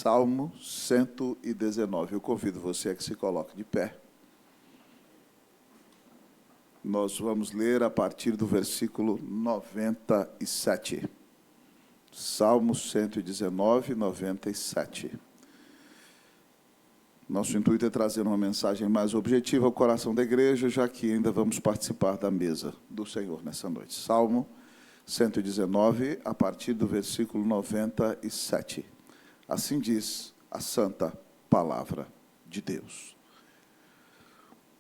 Salmo 119. Eu convido você a que se coloque de pé. Nós vamos ler a partir do versículo 97. Salmo 119, 97. Nosso intuito é trazer uma mensagem mais objetiva ao coração da igreja, já que ainda vamos participar da mesa do Senhor nessa noite. Salmo 119, a partir do versículo 97. Assim diz a santa palavra de Deus.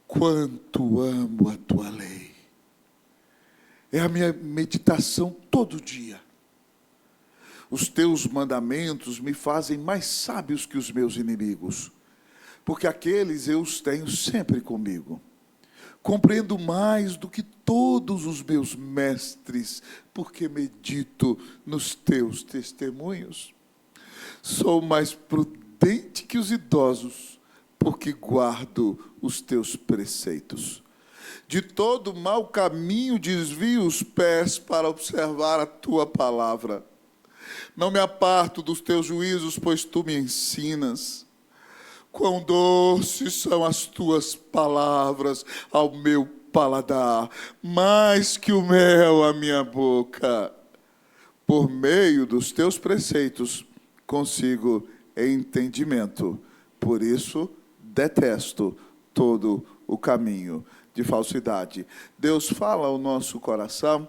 Quanto amo a tua lei. É a minha meditação todo dia. Os teus mandamentos me fazem mais sábios que os meus inimigos, porque aqueles eu os tenho sempre comigo. Compreendo mais do que todos os meus mestres, porque medito nos teus testemunhos. Sou mais prudente que os idosos, porque guardo os teus preceitos. De todo mau caminho desvio os pés para observar a tua palavra. Não me aparto dos teus juízos, pois tu me ensinas. Quão doces são as tuas palavras ao meu paladar, mais que o mel à minha boca. Por meio dos teus preceitos consigo entendimento. Por isso detesto todo o caminho de falsidade. Deus fala ao nosso coração.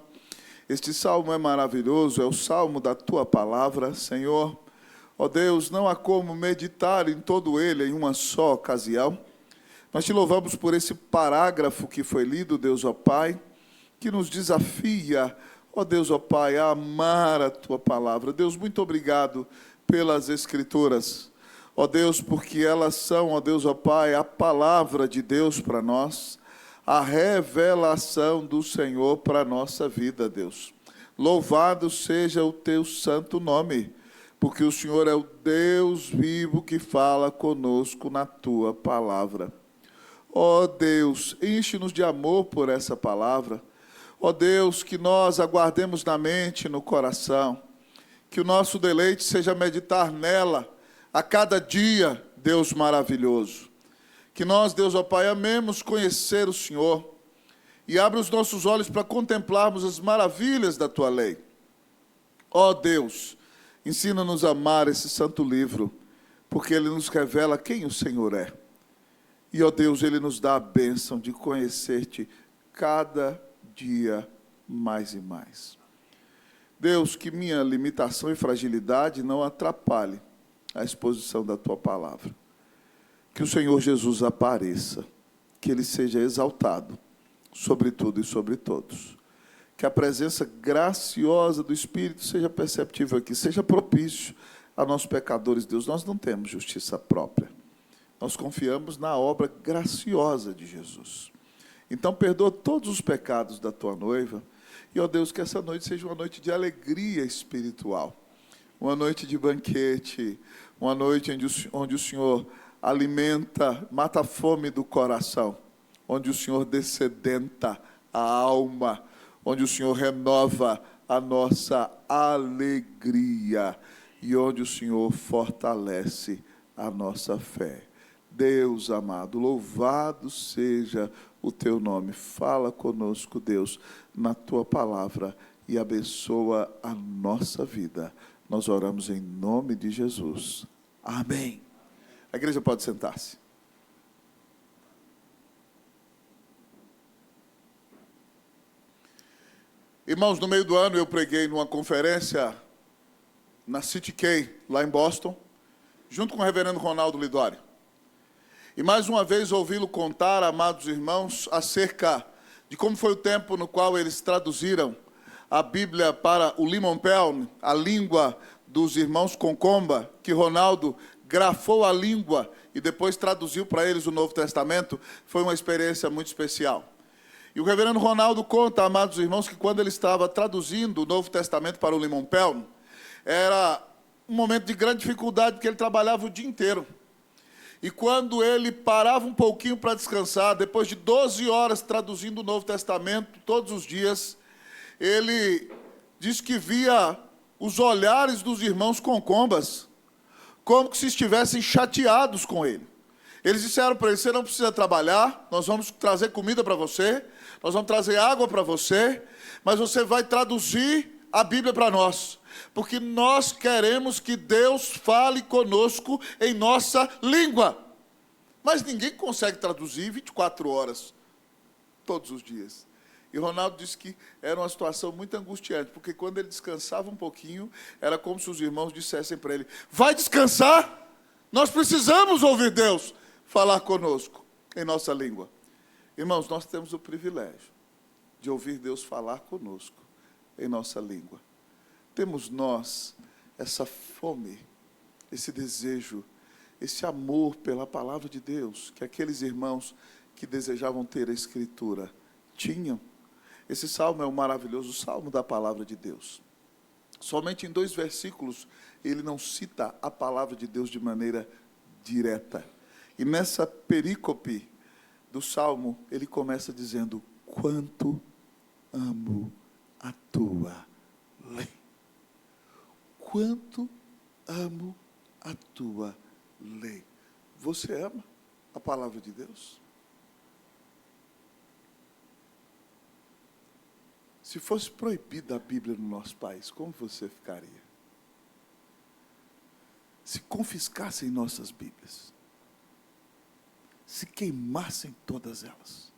Este salmo é maravilhoso, é o salmo da tua palavra, Senhor. Ó Deus, não há como meditar em todo ele em uma só ocasião. Nós te louvamos por esse parágrafo que foi lido, Deus, ó Pai, que nos desafia, ó Deus, ó Pai, a amar a tua palavra. Deus, muito obrigado pelas Escrituras. Ó Deus, porque elas são, ó Deus, ó Pai, a palavra de Deus para nós, a revelação do Senhor para a nossa vida, Deus. Louvado seja o teu santo nome, porque o Senhor é o Deus vivo que fala conosco na tua palavra. Ó Deus, enche-nos de amor por essa palavra. Ó Deus, que nós aguardemos na mente e no coração, que o nosso deleite seja meditar nela a cada dia, Deus maravilhoso. Que nós, Deus, ó Pai, amemos conhecer o Senhor e abra os nossos olhos para contemplarmos as maravilhas da tua lei. Ó Deus, ensina-nos a amar esse santo livro, porque ele nos revela quem o Senhor é. E, ó Deus, ele nos dá a bênção de conhecer-te cada dia mais e mais. Deus, que minha limitação e fragilidade não atrapalhe a exposição da tua palavra. Que o Senhor Jesus apareça, que ele seja exaltado sobre tudo e sobre todos. Que a presença graciosa do Espírito seja perceptível aqui, seja propício a nós pecadores, Deus. Nós não temos justiça própria. Nós confiamos na obra graciosa de Jesus. Então, perdoa todos os pecados da tua noiva. E, ó Deus, que essa noite seja uma noite de alegria espiritual. Uma noite de banquete. Uma noite onde o Senhor alimenta, mata a fome do coração. Onde o Senhor dessedenta a alma. Onde o Senhor renova a nossa alegria e onde o Senhor fortalece a nossa fé. Deus amado, louvado seja o teu nome. Fala conosco, Deus, na tua palavra e abençoa a nossa vida. Nós oramos em nome de Jesus. Amém. A igreja pode sentar-se. Irmãos, no meio do ano eu preguei numa conferência na City Key, lá em Boston, junto com o reverendo Ronaldo Lidório. E mais uma vez ouvi-lo contar, amados irmãos, acerca de como foi o tempo no qual eles traduziram a Bíblia para o Limonpeln, a língua dos irmãos Concomba, que Ronaldo grafou a língua e depois traduziu para eles o Novo Testamento. Foi uma experiência muito especial. E o reverendo Ronaldo conta, amados irmãos, que quando ele estava traduzindo o Novo Testamento para o Limonpeln, era um momento de grande dificuldade, porque ele trabalhava o dia inteiro. E quando ele parava um pouquinho para descansar, depois de 12 horas traduzindo o Novo Testamento, todos os dias, ele diz que via os olhares dos irmãos Concombas como se estivessem chateados com ele. Eles disseram para ele: você não precisa trabalhar, nós vamos trazer comida para você, nós vamos trazer água para você, mas você vai traduzir a Bíblia para nós, porque nós queremos que Deus fale conosco em nossa língua. Mas ninguém consegue traduzir 24 horas, todos os dias. E Ronaldo disse que era uma situação muito angustiante, porque quando ele descansava um pouquinho, era como se os irmãos dissessem para ele: vai descansar? Nós precisamos ouvir Deus falar conosco em nossa língua. Irmãos, nós temos o privilégio de ouvir Deus falar conosco em nossa língua. Temos nós essa fome, esse desejo, esse amor pela palavra de Deus, que aqueles irmãos que desejavam ter a Escritura tinham. Esse salmo é um maravilhoso salmo da palavra de Deus. Somente em 2 versículos ele não cita a palavra de Deus de maneira direta. E nessa perícope do salmo, ele começa dizendo: quanto amo a tua lei. Quanto amo a tua lei. Você ama a palavra de Deus? Se fosse proibida a Bíblia no nosso país, como você ficaria? Se confiscassem nossas Bíblias, se queimassem todas elas,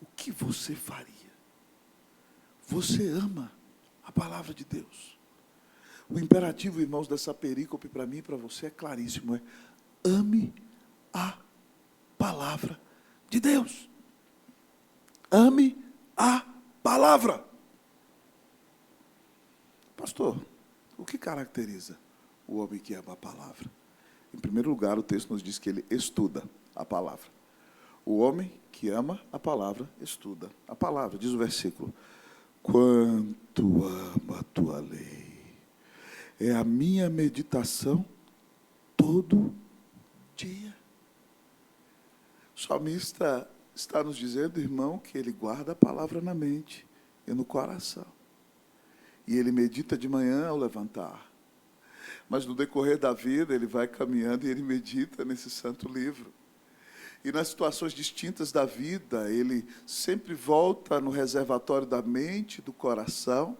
o que você faria? Você ama a palavra de Deus. O imperativo, irmãos, dessa perícope para mim e para você é claríssimo: é ame a palavra de Deus. Ame a palavra. Pastor, o que caracteriza o homem que ama a palavra? Em primeiro lugar, o texto nos diz que ele estuda a palavra. O homem que ama a palavra, estuda a palavra. Diz o versículo: quanto amo a tua lei, é a minha meditação todo dia. O salmista está nos dizendo, irmão, que ele guarda a palavra na mente e no coração. E ele medita de manhã ao levantar. Mas no decorrer da vida, ele vai caminhando e ele medita nesse santo livro. E nas situações distintas da vida, ele sempre volta no reservatório da mente e do coração,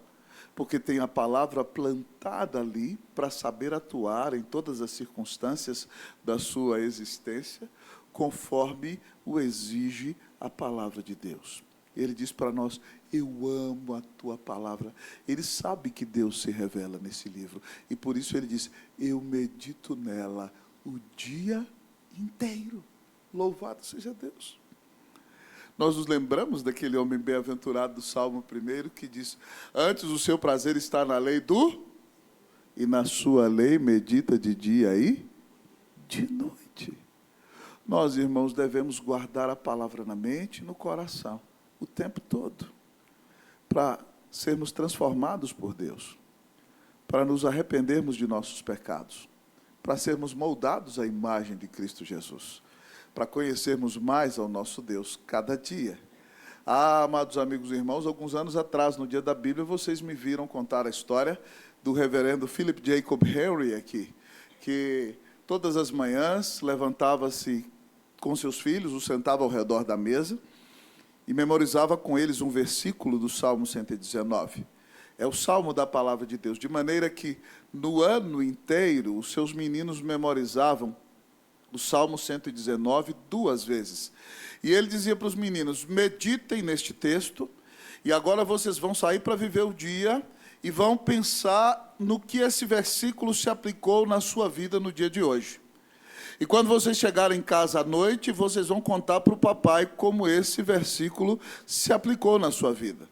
porque tem a palavra plantada ali para saber atuar em todas as circunstâncias da sua existência, conforme o exige a palavra de Deus. Ele diz para nós: eu amo a tua palavra. Ele sabe que Deus se revela nesse livro. E por isso ele diz: eu medito nela o dia inteiro. Louvado seja Deus. Nós nos lembramos daquele homem bem-aventurado do Salmo 1, que diz: antes o seu prazer está na lei e na sua lei medita de dia e de noite. Nós, irmãos, devemos guardar a palavra na mente e no coração o tempo todo, para sermos transformados por Deus, para nos arrependermos de nossos pecados, para sermos moldados à imagem de Cristo Jesus, para conhecermos mais ao nosso Deus cada dia. Amados amigos e irmãos, alguns anos atrás, no dia da Bíblia, vocês me viram contar a história do reverendo Philip Jacob Henry aqui, que todas as manhãs levantava-se com seus filhos, os sentava ao redor da mesa e memorizava com eles um versículo do Salmo 119. É o salmo da palavra de Deus, de maneira que no ano inteiro os seus meninos memorizavam o Salmo 119 2 vezes. E ele dizia para os meninos: meditem neste texto, e agora vocês vão sair para viver o dia e vão pensar no que esse versículo se aplicou na sua vida no dia de hoje. E quando vocês chegarem em casa à noite, vocês vão contar para o papai como esse versículo se aplicou na sua vida.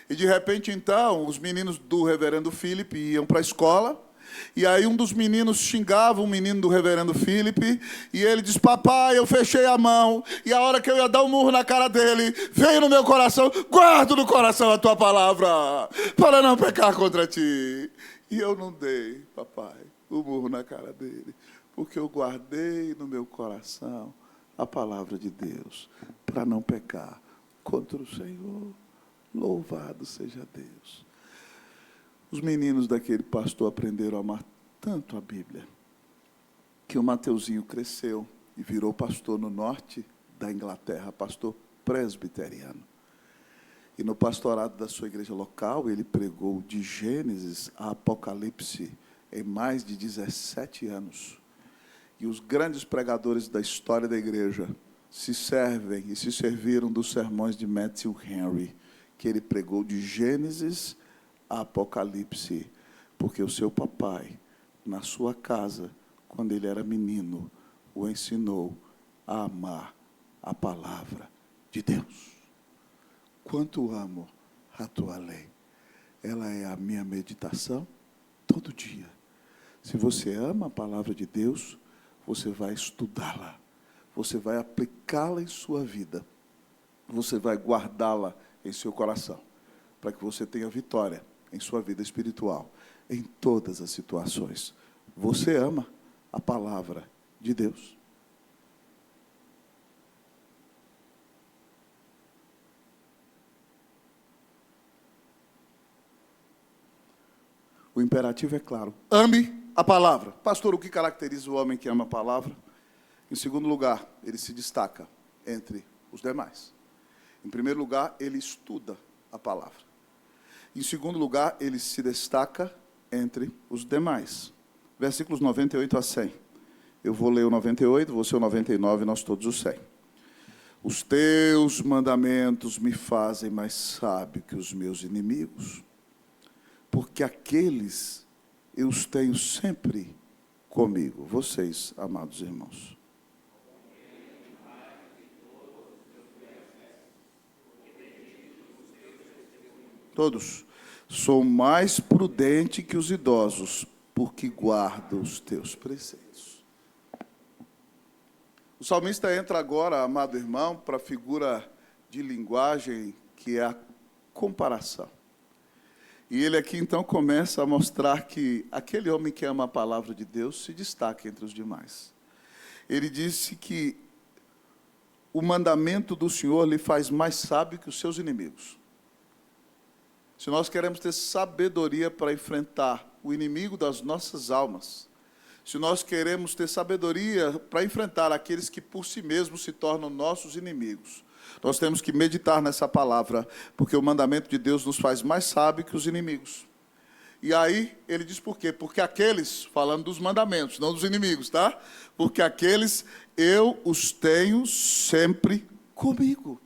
E de repente, então, os meninos do reverendo Philip iam para a escola, e aí um dos meninos xingava o menino do reverendo Philip, e ele diz: papai, eu fechei a mão, e a hora que eu ia dar um murro na cara dele, veio no meu coração: guardo no coração a tua palavra, para não pecar contra ti. E eu não dei, papai, o murro na cara dele, porque eu guardei no meu coração a palavra de Deus, para não pecar contra o Senhor. Louvado seja Deus. Os meninos daquele pastor aprenderam a amar tanto a Bíblia, que o Mateuzinho cresceu e virou pastor no norte da Inglaterra, pastor presbiteriano. E no pastorado da sua igreja local, ele pregou de Gênesis a Apocalipse em mais de 17 anos. E os grandes pregadores da história da igreja se servem e se serviram dos sermões de Matthew Henry, que ele pregou de Gênesis a Apocalipse, porque o seu papai, na sua casa, quando ele era menino, o ensinou a amar a palavra de Deus. Quanto amo a tua lei. Ela é a minha meditação todo dia. Se você ama a palavra de Deus, você vai estudá-la. Você vai aplicá-la em sua vida. Você vai guardá-la em seu coração, para que você tenha vitória em sua vida espiritual, em todas as situações. Você ama a palavra de Deus. O imperativo é claro. Ame a palavra. Pastor, o que caracteriza o homem que ama a palavra? Em segundo lugar, ele se destaca entre os demais. Em primeiro lugar, ele estuda a palavra. Em segundo lugar, ele se destaca entre os demais. Versículos 98 a 100. Eu vou ler o 98, você o 99, nós todos o 100. Os teus mandamentos me fazem mais sábio que os meus inimigos, porque aqueles eu os tenho sempre comigo. Vocês, amados irmãos. Todos. Sou mais prudente que os idosos, porque guardo os teus preceitos. O salmista entra agora, amado irmão, para a figura de linguagem que é a comparação. E ele aqui então começa a mostrar que aquele homem que ama a palavra de Deus se destaca entre os demais. Ele disse que o mandamento do Senhor lhe faz mais sábio que os seus inimigos. Se nós queremos ter sabedoria para enfrentar o inimigo das nossas almas, se nós queremos ter sabedoria para enfrentar aqueles que por si mesmos se tornam nossos inimigos, nós temos que meditar nessa palavra, porque o mandamento de Deus nos faz mais sábio que os inimigos. E aí, ele diz por quê? Porque aqueles, falando dos mandamentos, não dos inimigos, tá? Porque aqueles, eu os tenho sempre comigo.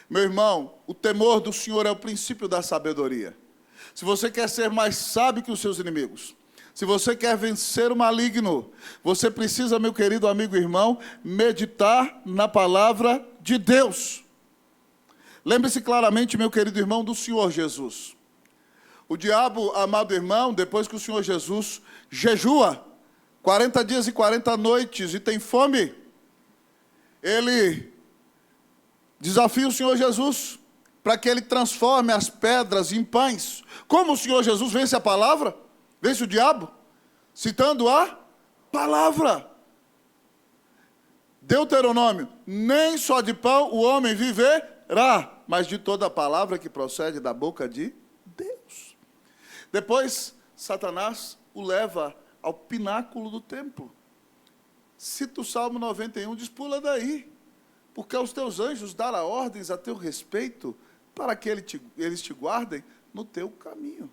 Meu irmão, o temor do Senhor é o princípio da sabedoria. Se você quer ser mais sábio que os seus inimigos, se você quer vencer o maligno, você precisa, meu querido amigo e irmão, meditar na palavra de Deus. Lembre-se claramente, meu querido irmão, do Senhor Jesus. O diabo, amado irmão, depois que o Senhor Jesus jejua 40 dias e 40 noites e tem fome, ele desafia o Senhor Jesus para que ele transforme as pedras em pães. Como o Senhor Jesus vence a palavra? Vence o diabo? Citando a palavra. Deuteronômio: nem só de pão o homem viverá, mas de toda a palavra que procede da boca de Deus. Depois, Satanás o leva ao pináculo do templo. Cita o Salmo 91, diz: pula daí, porque aos teus anjos dará ordens a teu respeito, para que eles te guardem no teu caminho.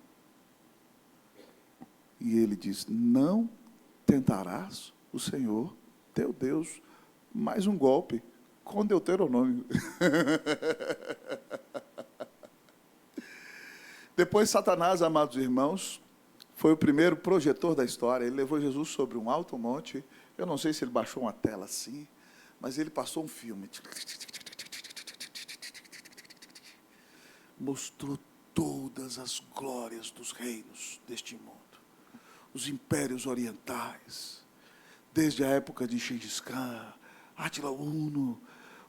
E ele diz: não tentarás o Senhor, teu Deus. Mais um golpe com Deuteronômio. Depois, Satanás, amados irmãos, foi o primeiro projetor da história. Ele levou Jesus sobre um alto monte. Eu não sei se ele baixou uma tela assim, mas ele passou um filme. Mostrou todas as glórias dos reinos deste mundo. Os impérios orientais, desde a época de Gengis Khan, Átila Uno,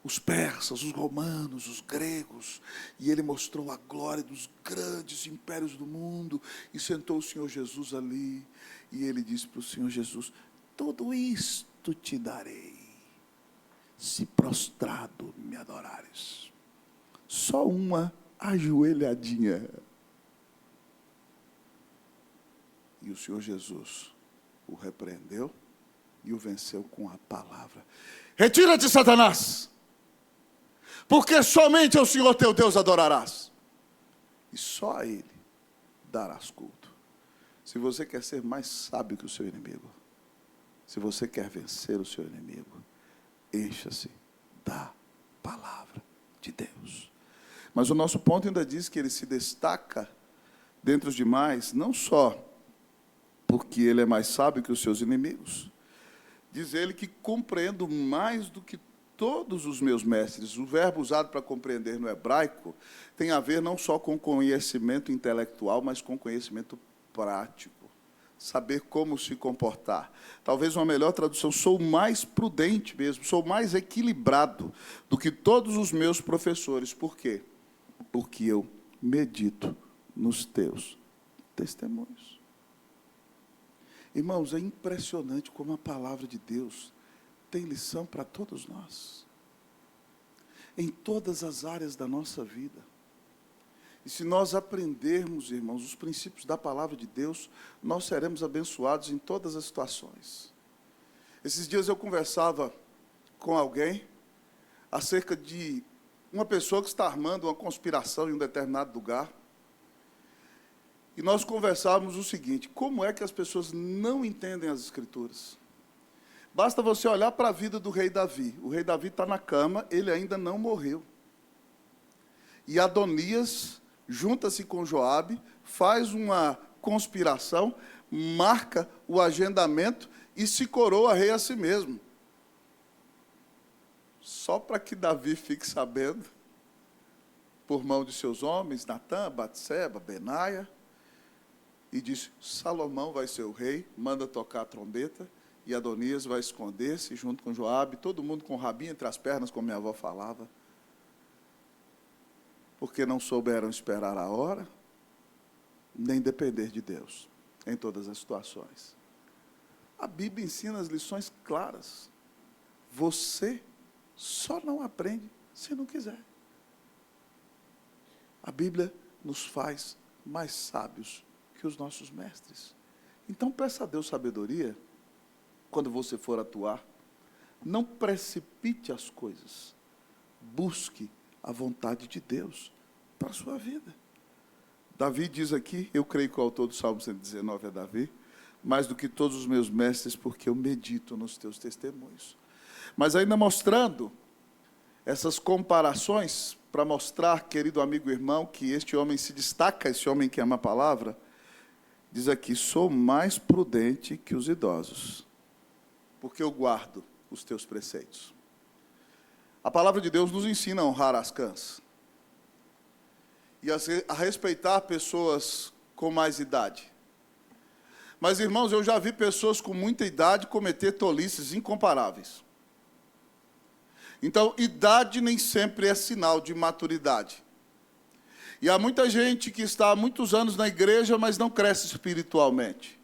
os persas, os romanos, os gregos, e ele mostrou a glória dos grandes impérios do mundo, e sentou o Senhor Jesus ali, e ele disse para o Senhor Jesus: tudo isto te darei, se prostrado me adorares. Só uma ajoelhadinha. E o Senhor Jesus o repreendeu e o venceu com a palavra. Retira-te, Satanás, porque somente ao Senhor teu Deus adorarás, e só a Ele darás culto. Se você quer ser mais sábio que o seu inimigo, se você quer vencer o seu inimigo, encha-se da palavra de Deus. Mas o nosso ponto ainda diz que ele se destaca dentre os demais, não só porque ele é mais sábio que os seus inimigos. Diz ele que compreendo mais do que todos os meus mestres. O verbo usado para compreender no hebraico tem a ver não só com conhecimento intelectual, mas com conhecimento prático. Saber como se comportar. Talvez uma melhor tradução, sou mais prudente mesmo, sou mais equilibrado do que todos os meus professores. Por quê? Porque eu medito nos teus testemunhos. Irmãos, é impressionante como a palavra de Deus tem lição para todos nós, em todas as áreas da nossa vida. E se nós aprendermos, irmãos, os princípios da palavra de Deus, nós seremos abençoados em todas as situações. Esses dias eu conversava com alguém acerca de uma pessoa que está armando uma conspiração em um determinado lugar. E nós conversávamos o seguinte: como é que as pessoas não entendem as Escrituras? Basta você olhar para a vida do rei Davi. O rei Davi está na cama, ele ainda não morreu. E Adonias junta-se com Joabe, faz uma conspiração, marca o agendamento e se coroa rei a si mesmo. Só para que Davi fique sabendo, por mão de seus homens, Natã, Batseba, Benaia, e diz: Salomão vai ser o rei, manda tocar a trombeta, e Adonias vai esconder-se junto com Joabe, todo mundo com o rabinho entre as pernas, como minha avó falava, porque não souberam esperar a hora, nem depender de Deus, em todas as situações. A Bíblia ensina as lições claras. Você só não aprende se não quiser. A Bíblia nos faz mais sábios que os nossos mestres. Então peça a Deus sabedoria quando você for atuar. Não precipite as coisas. Busque a vontade de Deus para a sua vida. Davi diz aqui, eu creio que o autor do Salmo 119 é Davi, mais do que todos os meus mestres, porque eu medito nos teus testemunhos. Mas ainda mostrando essas comparações, para mostrar, querido amigo e irmão, que este homem se destaca, esse homem que ama a palavra, diz aqui: sou mais prudente que os idosos, porque eu guardo os teus preceitos. A palavra de Deus nos ensina a honrar as cãs e a respeitar pessoas com mais idade. Mas, irmãos, eu já vi pessoas com muita idade cometer tolices incomparáveis. Então, idade nem sempre é sinal de maturidade. E há muita gente que está há muitos anos na igreja, mas não cresce espiritualmente,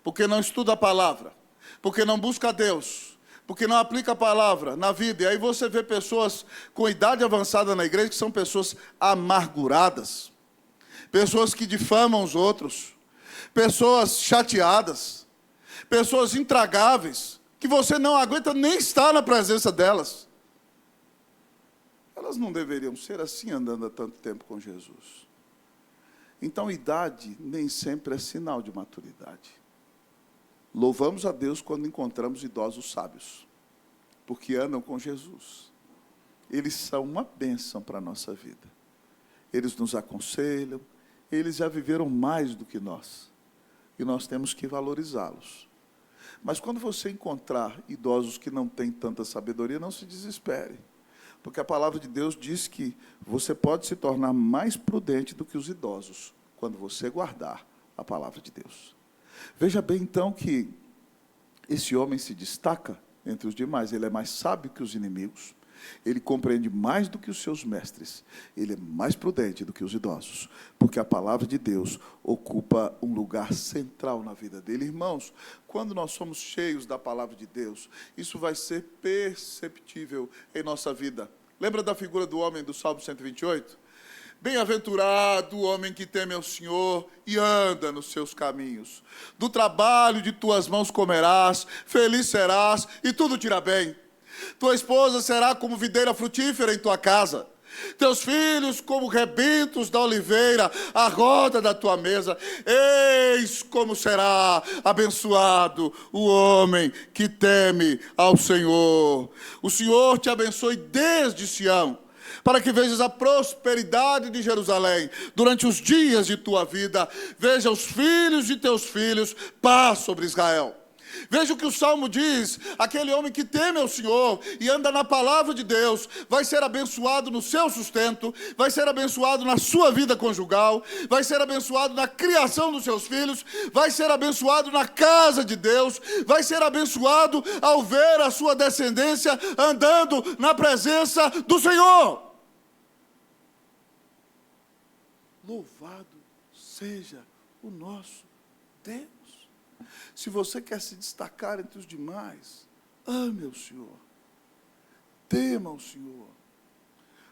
porque não estuda a palavra, porque não busca a Deus, porque não aplica a palavra na vida. E aí você vê pessoas com idade avançada na igreja, que são pessoas amarguradas, pessoas que difamam os outros, pessoas chateadas, pessoas intragáveis, que você não aguenta nem estar na presença delas. Elas não deveriam ser assim, andando há tanto tempo com Jesus. Então, idade nem sempre é sinal de maturidade. Louvamos a Deus quando encontramos idosos sábios, porque andam com Jesus. Eles são uma bênção para a nossa vida. Eles nos aconselham, eles já viveram mais do que nós, e nós temos que valorizá-los. Mas quando você encontrar idosos que não têm tanta sabedoria, não se desespere, porque a palavra de Deus diz que você pode se tornar mais prudente do que os idosos, quando você guardar a palavra de Deus. Veja bem, então, que esse homem se destaca entre os demais. Ele é mais sábio que os inimigos, ele compreende mais do que os seus mestres, ele é mais prudente do que os idosos, porque a palavra de Deus ocupa um lugar central na vida dele. Irmãos, quando nós somos cheios da palavra de Deus, isso vai ser perceptível em nossa vida. Lembra da figura do homem do Salmo 128? Bem-aventurado o homem que teme ao Senhor e anda nos seus caminhos. Do trabalho de tuas mãos comerás, feliz serás e tudo te irá bem. Tua esposa será como videira frutífera em tua casa. Teus filhos como rebentos da oliveira, à roda da tua mesa. Eis como será abençoado o homem que teme ao Senhor. O Senhor te abençoe desde Sião, para que vejas a prosperidade de Jerusalém durante os dias de tua vida. Veja os filhos de teus filhos, paz sobre Israel. Veja o que o Salmo diz: aquele homem que teme ao Senhor e anda na palavra de Deus, vai ser abençoado no seu sustento, vai ser abençoado na sua vida conjugal, vai ser abençoado na criação dos seus filhos, vai ser abençoado na casa de Deus, vai ser abençoado ao ver a sua descendência andando na presença do Senhor. Louvado seja o nosso Deus. Se você quer se destacar entre os demais, ame o Senhor, tema o Senhor,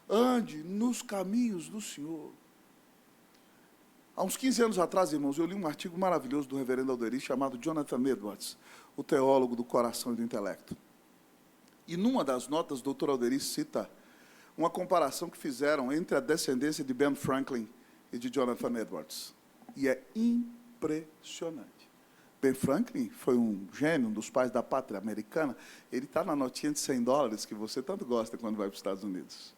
ande nos caminhos do Senhor. Há uns 15 anos atrás, irmãos, eu li um artigo maravilhoso do reverendo Alderi, chamado Jonathan Edwards, o teólogo do coração e do intelecto. E numa das notas, o doutor Alderi cita uma comparação que fizeram entre a descendência de Ben Franklin e de Jonathan Edwards. E é impressionante. Ben Franklin foi um gênio, um dos pais da pátria americana. Ele está na notinha de $100 que você tanto gosta quando vai para os Estados Unidos.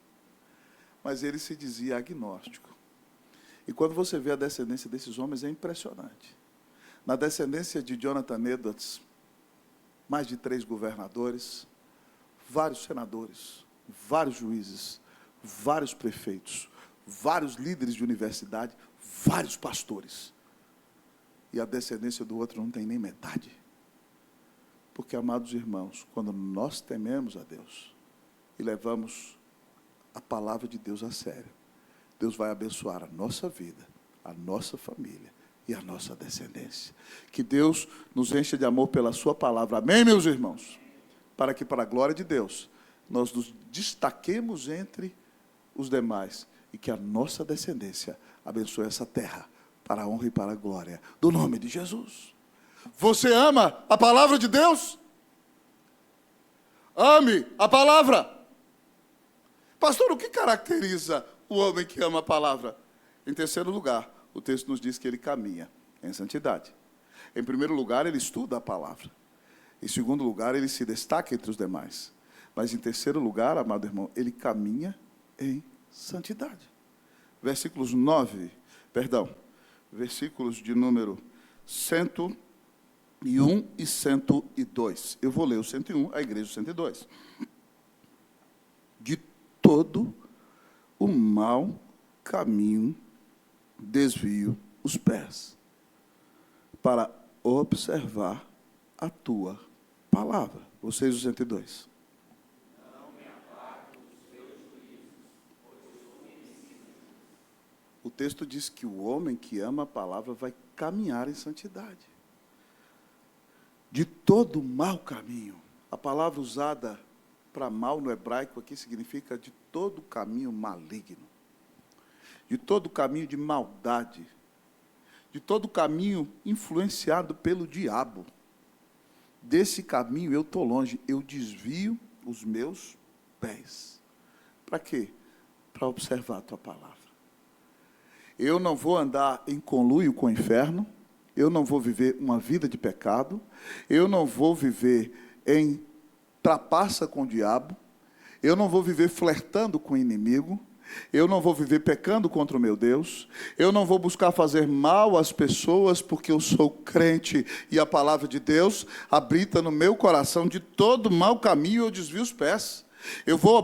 Mas ele se dizia agnóstico. E quando você vê a descendência desses homens, é impressionante. Na descendência de Jonathan Edwards, mais de 3 governadores, vários senadores, vários juízes, vários prefeitos, vários líderes de universidade, vários pastores. E a descendência do outro não tem nem metade. Porque, amados irmãos, quando nós tememos a Deus e levamos a palavra de Deus a sério, Deus vai abençoar a nossa vida, a nossa família e a nossa descendência. Que Deus nos encha de amor pela sua palavra. Amém, meus irmãos? Para que, para a glória de Deus, nós nos destaquemos entre os demais e que a nossa descendência abençoe essa terra, para a honra e para a glória do nome de Jesus. Você ama a palavra de Deus? Ame a palavra. Pastor, o que caracteriza o homem que ama a palavra? Em terceiro lugar, o texto nos diz que ele caminha em santidade. Em primeiro lugar, ele estuda a palavra. Em segundo lugar, ele se destaca entre os demais. Mas em terceiro lugar, amado irmão, ele caminha em santidade. Versículos de número 101 e 102. Eu vou ler o 101, a igreja o 102. De todo o mau caminho desvio os pés, para observar a tua palavra. Vocês o 102. O texto diz que o homem que ama a palavra vai caminhar em santidade. De todo mau caminho. A palavra usada para mal no hebraico aqui significa de todo caminho maligno. De todo caminho de maldade. De todo caminho influenciado pelo diabo. Desse caminho eu estou longe, eu desvio os meus pés. Para quê? Para observar a tua palavra. Eu não vou andar em conluio com o inferno, eu não vou viver uma vida de pecado, eu não vou viver em trapaça com o diabo, eu não vou viver flertando com o inimigo, eu não vou viver pecando contra o meu Deus, eu não vou buscar fazer mal às pessoas, porque eu sou crente e a palavra de Deus habita no meu coração. De todo mau caminho eu desvio os pés. Eu vou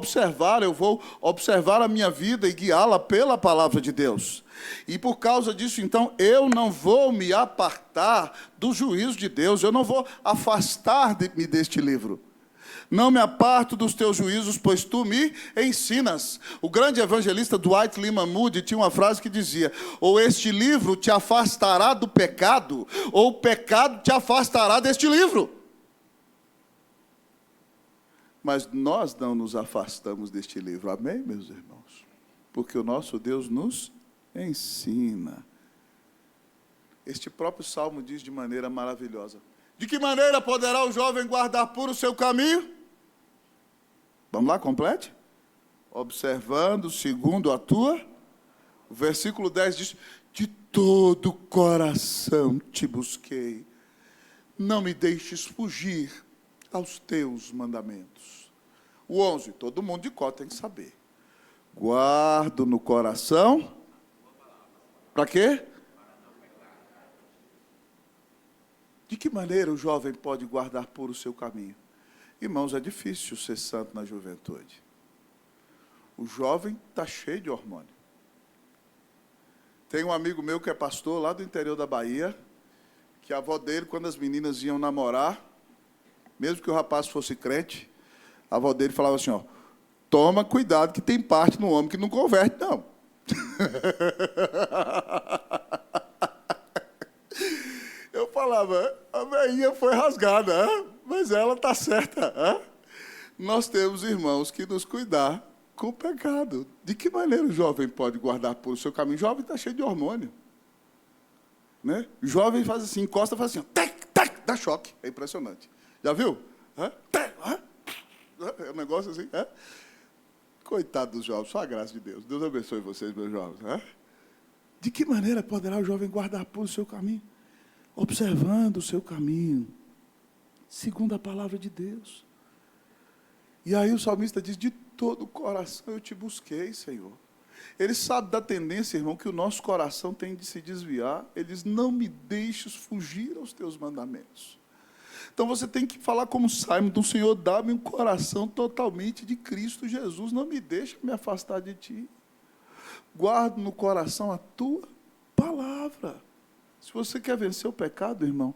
observar a minha vida e guiá-la pela palavra de Deus. E por causa disso, então, eu não vou me apartar do juízo de Deus, eu não vou afastar-me deste livro. Não me aparto dos teus juízos, pois tu me ensinas. O grande evangelista Dwight Lyman Moody tinha uma frase que dizia: ou este livro te afastará do pecado, ou o pecado te afastará deste livro. Mas nós não nos afastamos deste livro, amém, meus irmãos? porque o nosso Deus nos ensina. Este próprio Salmo diz de maneira maravilhosa: de que maneira poderá o jovem guardar puro o seu caminho? Vamos lá, complete. Observando segundo a tua. O versículo 10 diz: de todo o coração te busquei. Não me deixes fugir aos teus mandamentos. O 11, todo mundo de cor tem que saber. Guardo no coração. Para quê? De que maneira o jovem pode guardar puro o seu caminho? Irmãos, é difícil ser santo na juventude. O jovem está cheio de hormônio. Tem um amigo meu que é pastor lá do interior da Bahia, que a avó dele, quando as meninas iam namorar, mesmo que o rapaz fosse crente, a avó dele falava assim, ó, toma cuidado que tem parte no homem que não converte, não. Eu falava, a velhinha foi rasgada, mas ela está certa. Nós temos irmãos que nos cuidar com o pecado. De que maneira o jovem pode guardar por o seu caminho? O jovem está cheio de hormônio. Né? O jovem faz assim, encosta e faz assim, tac, tac, dá choque. É impressionante. Já viu? É um negócio assim. Coitado dos jovens, só a graça de Deus. Deus abençoe vocês, meus jovens. De que maneira poderá o jovem guardar por o seu caminho? Observando o seu caminho, segundo a palavra de Deus. E aí o salmista diz, de todo o coração eu te busquei, Senhor. Ele sabe da tendência, irmão, que o nosso coração tem de se desviar. Ele diz, não me deixes fugir aos teus mandamentos. Então você tem que falar como Simon, do Senhor, dá-me um coração totalmente de Cristo Jesus, não me deixa me afastar de ti. Guardo no coração a tua palavra. Se você quer vencer o pecado, irmão,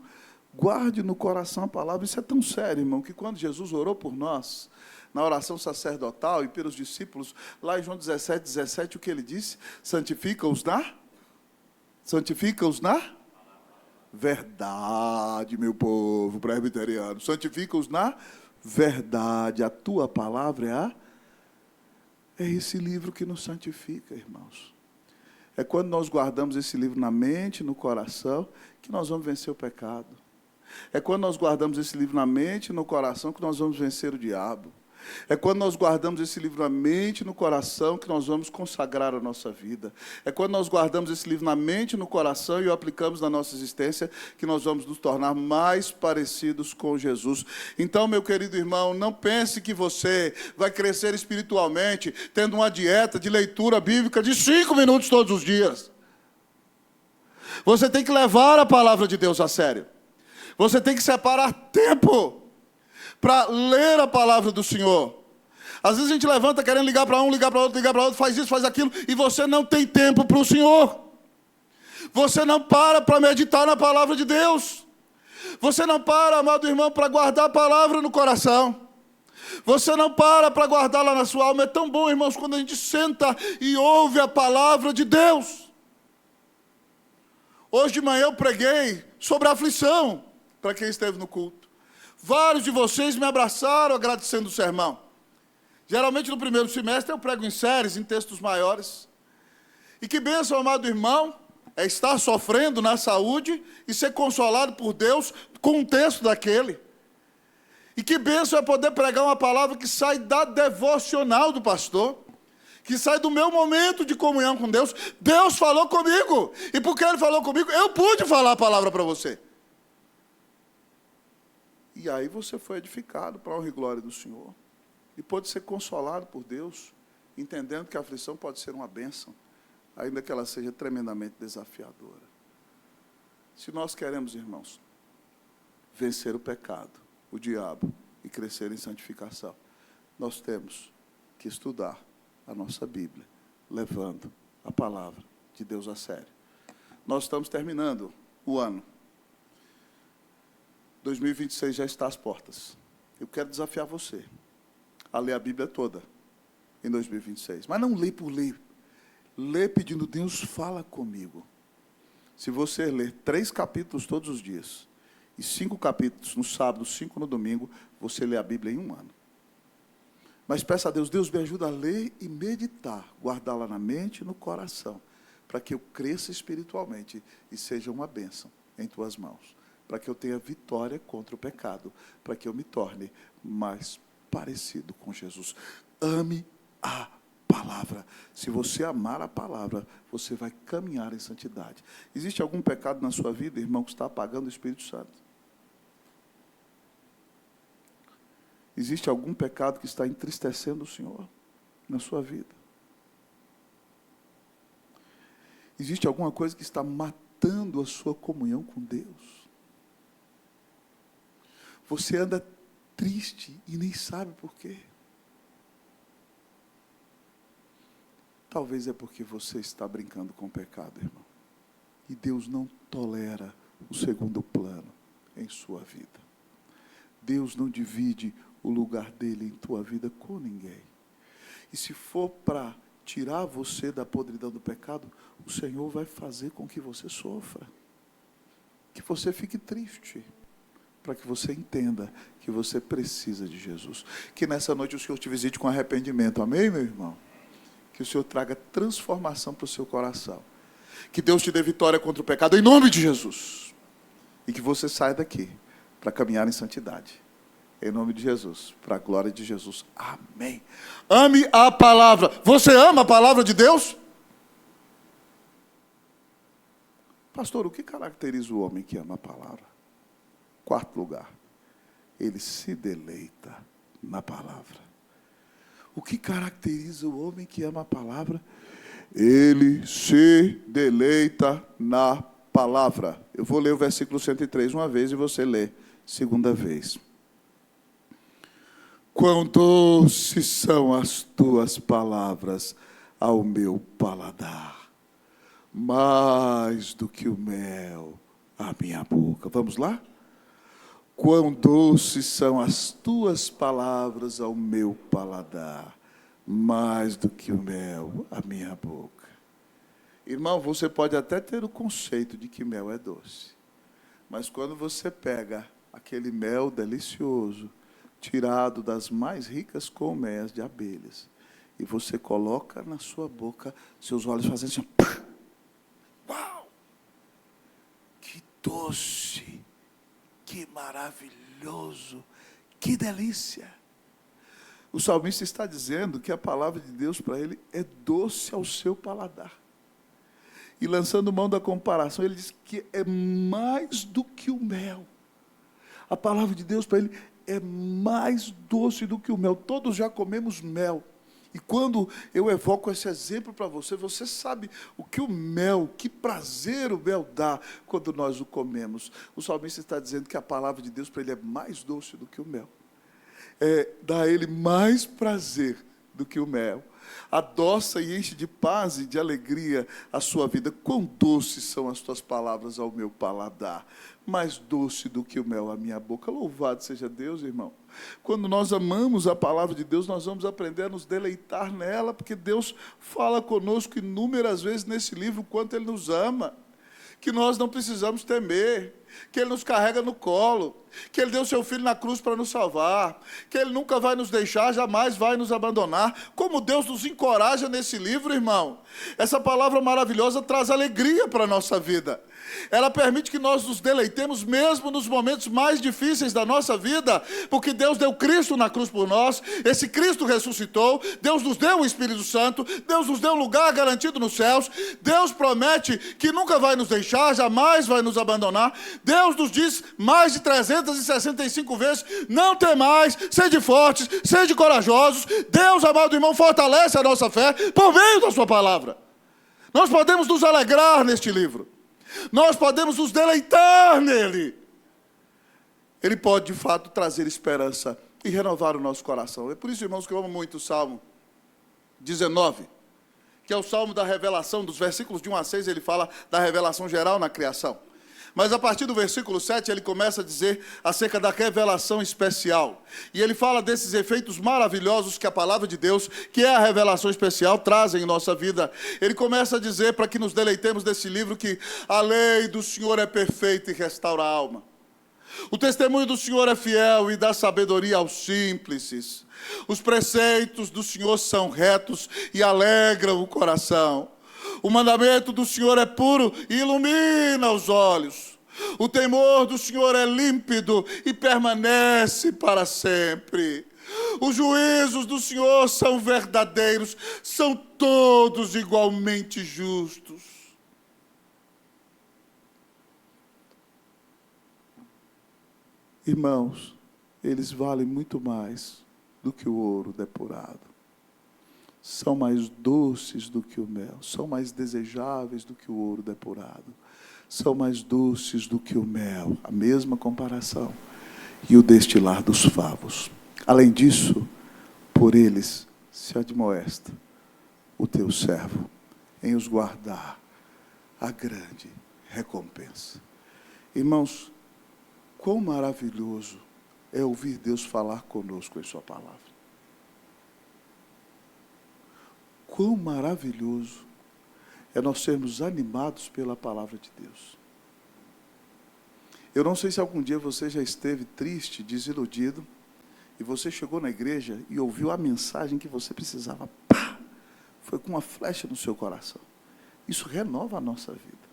guarde no coração a palavra. Isso é tão sério, irmão, que quando Jesus orou por nós, na oração sacerdotal e pelos discípulos, lá em João 17, o que ele disse? Santifica-os na verdade, meu povo presbiteriano. Santifica-os na verdade. A tua palavra é esse livro que nos santifica, irmãos. É quando nós guardamos esse livro na mente, no coração, que nós vamos vencer o pecado. É quando nós guardamos esse livro na mente e no coração que nós vamos vencer o diabo. É quando nós guardamos esse livro na mente e no coração que nós vamos consagrar a nossa vida. É quando nós guardamos esse livro na mente e no coração e o aplicamos na nossa existência que nós vamos nos tornar mais parecidos com Jesus. Então, meu querido irmão, não pense que você vai crescer espiritualmente tendo uma dieta de leitura bíblica de 5 minutos todos os dias. Você tem que levar a palavra de Deus a sério. Você tem que separar tempo para ler a palavra do Senhor. Às vezes a gente levanta querendo ligar para um, ligar para outro, faz isso, faz aquilo, e você não tem tempo para o Senhor. Você não para meditar na palavra de Deus. Você não para, amado irmão, para guardar a palavra no coração. Você não para guardar lá na sua alma. É tão bom, irmãos, quando a gente senta e ouve a palavra de Deus. Hoje de manhã eu preguei sobre a aflição, para quem esteve no culto. Vários de vocês me abraçaram agradecendo o sermão. Geralmente no primeiro semestre eu prego em séries, em textos maiores. E que bênção, amado irmão, é estar sofrendo na saúde e ser consolado por Deus com um texto daquele. E que bênção é poder pregar uma palavra que sai da devocional do pastor, que sai do meu momento de comunhão com Deus. Deus falou comigo, e porque Ele falou comigo, eu pude falar a palavra para você. E aí você foi edificado para a honra e glória do Senhor. E pode ser consolado por Deus, entendendo que a aflição pode ser uma bênção, ainda que ela seja tremendamente desafiadora. Se nós queremos, irmãos, vencer o pecado, o diabo e crescer em santificação, nós temos que estudar a nossa Bíblia, levando a palavra de Deus a sério. Nós estamos terminando o ano. 2026 já está às portas. Eu quero desafiar você a ler a Bíblia toda em 2026. Mas não lê por ler. Lê pedindo, Deus, fala comigo. Se você ler 3 capítulos todos os dias, e 5 capítulos no sábado, 5 no domingo, você lê a Bíblia em um ano. Mas peça a Deus, Deus me ajuda a ler e meditar, guardá-la na mente e no coração, para que eu cresça espiritualmente e seja uma bênção em tuas mãos, para que eu tenha vitória contra o pecado, para que eu me torne mais parecido com Jesus. Ame a palavra. Se você amar a palavra, você vai caminhar em santidade. Existe algum pecado na sua vida, irmão, que está apagando o Espírito Santo? Existe algum pecado que está entristecendo o Senhor na sua vida? Existe alguma coisa que está matando a sua comunhão com Deus? Você anda triste e nem sabe por quê. Talvez é porque você está brincando com o pecado, irmão. E Deus não tolera o segundo plano em sua vida. Deus não divide o lugar dele em tua vida com ninguém. E se for para tirar você da podridão do pecado, o Senhor vai fazer com que você sofra, que você fique triste, para que você entenda que você precisa de Jesus. Que nessa noite o Senhor te visite com arrependimento, amém, meu irmão? Que o Senhor traga transformação para o seu coração. Que Deus te dê vitória contra o pecado, em nome de Jesus. E que você saia daqui para caminhar em santidade. Em nome de Jesus, para a glória de Jesus. Amém. Ame a palavra. Você ama a palavra de Deus? Pastor, o que caracteriza o homem que ama a palavra? Quarto lugar, ele se deleita na palavra. O que caracteriza o homem que ama a palavra? Ele se deleita na palavra. Eu vou ler o versículo 103 uma vez e você lê segunda vez. Quão doces são as tuas palavras ao meu paladar, mais do que o mel à minha boca. Vamos lá? Quão doces são as tuas palavras ao meu paladar, mais do que o mel à minha boca. Irmão, você pode até ter o conceito de que mel é doce, mas quando você pega aquele mel delicioso, tirado das mais ricas colmeias de abelhas, e você coloca na sua boca, seus olhos fazem assim, uau! Que doce, que maravilhoso, que delícia! O salmista está dizendo que a palavra de Deus para ele é doce ao seu paladar. E lançando mão da comparação, ele diz que é mais do que o mel. A palavra de Deus para ele é mais doce do que o mel. Todos já comemos mel. E quando eu evoco esse exemplo para você, você sabe o que o mel, que prazer o mel dá quando nós o comemos. O salmista está dizendo que a palavra de Deus para ele é mais doce do que o mel. Dá a ele mais prazer do que o mel. Adoça e enche de paz e de alegria a sua vida. Quão doces são as tuas palavras ao meu paladar, mais doce do que o mel à minha boca. Louvado seja Deus, irmão. Quando nós amamos a palavra de Deus, nós vamos aprender a nos deleitar nela, porque Deus fala conosco inúmeras vezes nesse livro o quanto Ele nos ama, que nós não precisamos temer, que Ele nos carrega no colo, que Ele deu seu Filho na cruz para nos salvar, que Ele nunca vai nos deixar, jamais vai nos abandonar. Como Deus nos encoraja nesse livro, irmão. Essa palavra maravilhosa traz alegria para a nossa vida. Ela permite que nós nos deleitemos mesmo nos momentos mais difíceis da nossa vida, porque Deus deu Cristo na cruz por nós, esse Cristo ressuscitou, Deus nos deu o Espírito Santo, Deus nos deu um lugar garantido nos céus, Deus promete que nunca vai nos deixar, jamais vai nos abandonar. Deus nos diz mais de 365 vezes, não temais, sede fortes, sede corajosos. Deus, amado irmão, fortalece a nossa fé por meio da sua palavra. Nós podemos nos alegrar neste livro. Nós podemos nos deleitar nele. Ele pode, de fato, trazer esperança e renovar o nosso coração. É por isso, irmãos, que eu amo muito o Salmo 19, que é o Salmo da revelação. Dos versículos de 1 a 6, ele fala da revelação geral na criação. Mas a partir do versículo 7, ele começa a dizer acerca da revelação especial. E ele fala desses efeitos maravilhosos que a palavra de Deus, que é a revelação especial, traz em nossa vida. Ele começa a dizer, para que nos deleitemos desse livro, que a lei do Senhor é perfeita e restaura a alma. O testemunho do Senhor é fiel e dá sabedoria aos simples. Os preceitos do Senhor são retos e alegram o coração. O mandamento do Senhor é puro e ilumina os olhos. O temor do Senhor é límpido e permanece para sempre. Os juízos do Senhor são verdadeiros, são todos igualmente justos. Irmãos, eles valem muito mais do que o ouro depurado. São mais doces do que o mel, são mais desejáveis do que o ouro depurado. São mais doces do que o mel, a mesma comparação, e o destilar dos favos. Além disso, por eles se admoesta o teu servo em os guardar a grande recompensa. Irmãos, quão maravilhoso é ouvir Deus falar conosco em sua palavra. Quão maravilhoso é nós sermos animados pela palavra de Deus. Eu não sei se algum dia você já esteve triste, desiludido, e você chegou na igreja e ouviu a mensagem que você precisava. Pá! Foi com uma flecha no seu coração. Isso renova a nossa vida.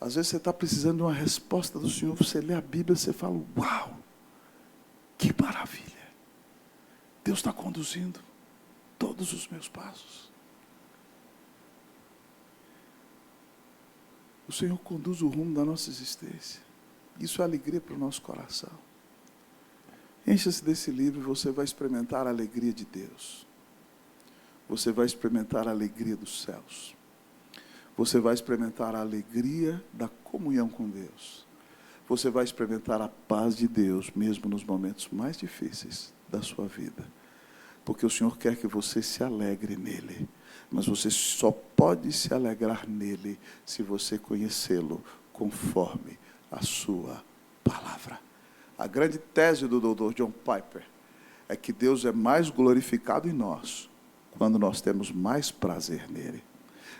Às vezes você está precisando de uma resposta do Senhor, você lê a Bíblia e você fala, uau, que maravilha. Deus está conduzindo todos os meus passos. O Senhor conduz o rumo da nossa existência. Isso é alegria para o nosso coração. Encha-se desse livro e você vai experimentar a alegria de Deus. Você vai experimentar a alegria dos céus. Você vai experimentar a alegria da comunhão com Deus. Você vai experimentar a paz de Deus, mesmo nos momentos mais difíceis da sua vida. Porque o Senhor quer que você se alegre nele. Mas você só pode se alegrar nele se você conhecê-lo conforme a sua palavra. A grande tese do Dr. John Piper é que Deus é mais glorificado em nós quando nós temos mais prazer nele.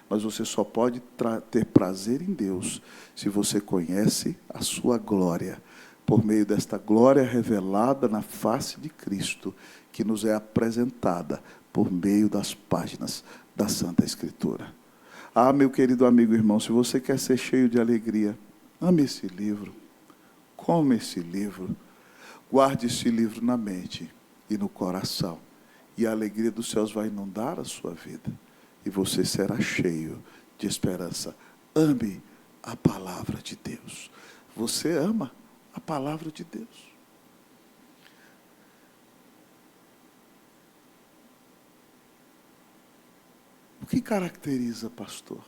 Mas você só pode ter prazer em Deus se você conhece a sua glória, por meio desta glória revelada na face de Cristo, que nos é apresentada por meio das páginas da Santa Escritura. Ah, meu querido amigo e irmão, se você quer ser cheio de alegria, ame esse livro, come esse livro, guarde esse livro na mente e no coração, e a alegria dos céus vai inundar a sua vida, e você será cheio de esperança. Ame a palavra de Deus. Você ama a palavra de Deus. O que caracteriza, pastor,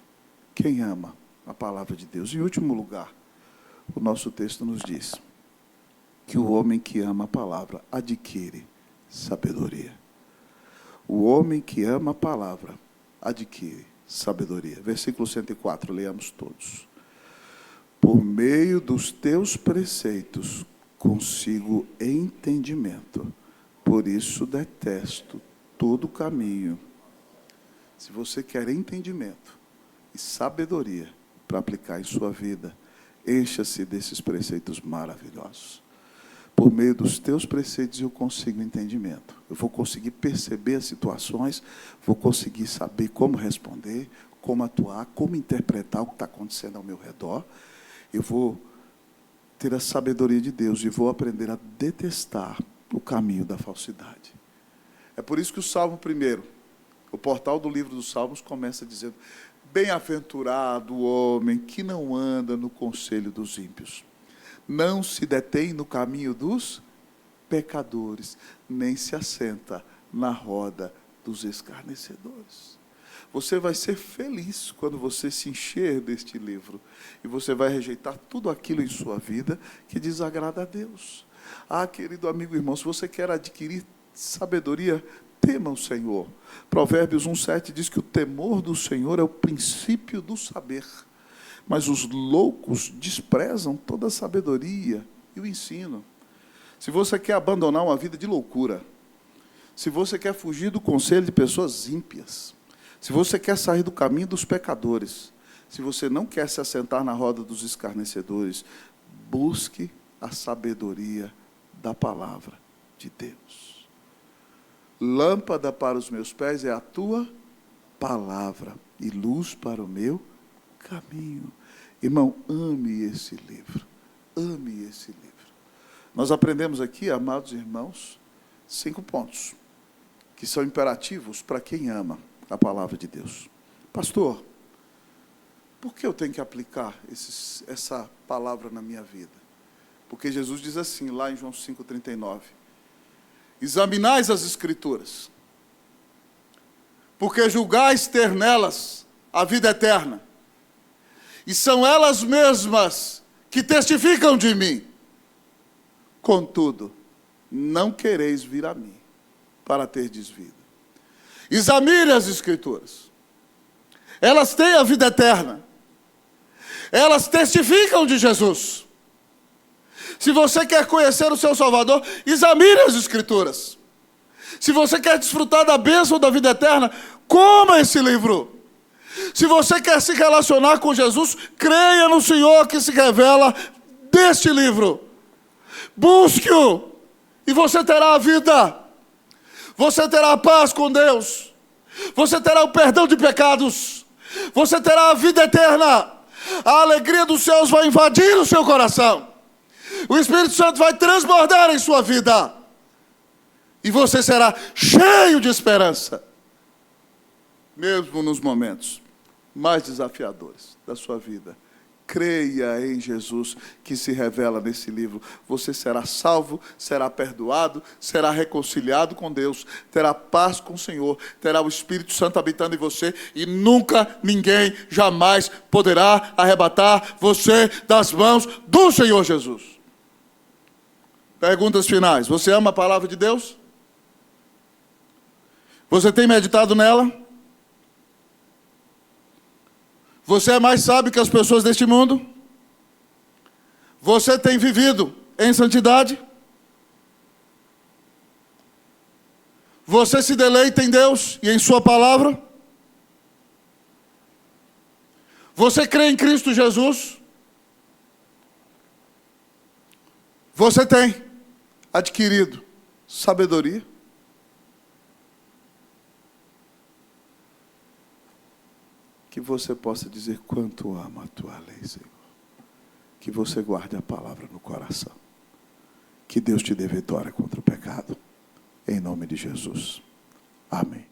quem ama a palavra de Deus? Em último lugar, o nosso texto nos diz que o homem que ama a palavra adquire sabedoria. O homem que ama a palavra adquire sabedoria. Versículo 104, leamos todos. Por meio dos teus preceitos consigo entendimento, por isso detesto todo caminho. Se você quer entendimento e sabedoria para aplicar em sua vida, encha-se desses preceitos maravilhosos. Por meio dos teus preceitos eu consigo entendimento. Eu vou conseguir perceber as situações, vou conseguir saber como responder, como atuar, como interpretar o que está acontecendo ao meu redor. Eu vou ter a sabedoria de Deus e vou aprender a detestar o caminho da falsidade. É por isso que o Salmo 1, o portal do livro dos Salmos, começa dizendo: bem-aventurado o homem que não anda no conselho dos ímpios, não se detém no caminho dos pecadores, nem se assenta na roda dos escarnecedores. Você vai ser feliz quando você se encher deste livro, e você vai rejeitar tudo aquilo em sua vida que desagrada a Deus. Ah, querido amigo e irmão, se você quer adquirir sabedoria, tema o Senhor. Provérbios 1,7 diz que o temor do Senhor é o princípio do saber. Mas os loucos desprezam toda a sabedoria e o ensino. Se você quer abandonar uma vida de loucura, se você quer fugir do conselho de pessoas ímpias, se você quer sair do caminho dos pecadores, Se você não quer se assentar na roda dos escarnecedores, busque a sabedoria da palavra de Deus. Lâmpada para os meus pés é a tua palavra e luz para o meu caminho. Irmão, ame esse livro. Ame esse livro. Nós aprendemos aqui, amados irmãos, 5 pontos que são imperativos para quem ama a palavra de Deus. Pastor, por que eu tenho que aplicar essa palavra na minha vida? Porque Jesus diz assim, lá em João 5,39, examinais as Escrituras, porque julgais ter nelas a vida eterna, e são elas mesmas que testificam de mim. Contudo, não quereis vir a mim para terdes vida. Examine as Escrituras. Elas têm a vida eterna. Elas testificam de Jesus. Se você quer conhecer o seu Salvador, examine as Escrituras. Se você quer desfrutar da bênção da vida eterna, coma esse livro. Se você quer se relacionar com Jesus, creia no Senhor que se revela deste livro. Busque-o e você terá a vida. Você terá a paz com Deus. Você terá o perdão de pecados. Você terá a vida eterna. A alegria dos céus vai invadir o seu coração. O Espírito Santo vai transbordar em sua vida. E você será cheio de esperança. Mesmo nos momentos mais desafiadores da sua vida. Creia em Jesus que se revela nesse livro. Você será salvo, será perdoado, será reconciliado com Deus, terá paz com o Senhor, terá o Espírito Santo habitando em você e nunca ninguém jamais poderá arrebatar você das mãos do Senhor Jesus. Perguntas finais. Você ama a palavra de Deus? Você tem meditado nela? Você é mais sábio que as pessoas deste mundo? Você tem vivido em santidade? Você se deleita em Deus e em sua palavra? Você crê em Cristo Jesus? Você tem adquirido sabedoria? Que você possa dizer quanto ama a tua lei, Senhor. Que você guarde a palavra no coração. Que Deus te dê vitória contra o pecado. Em nome de Jesus. Amém.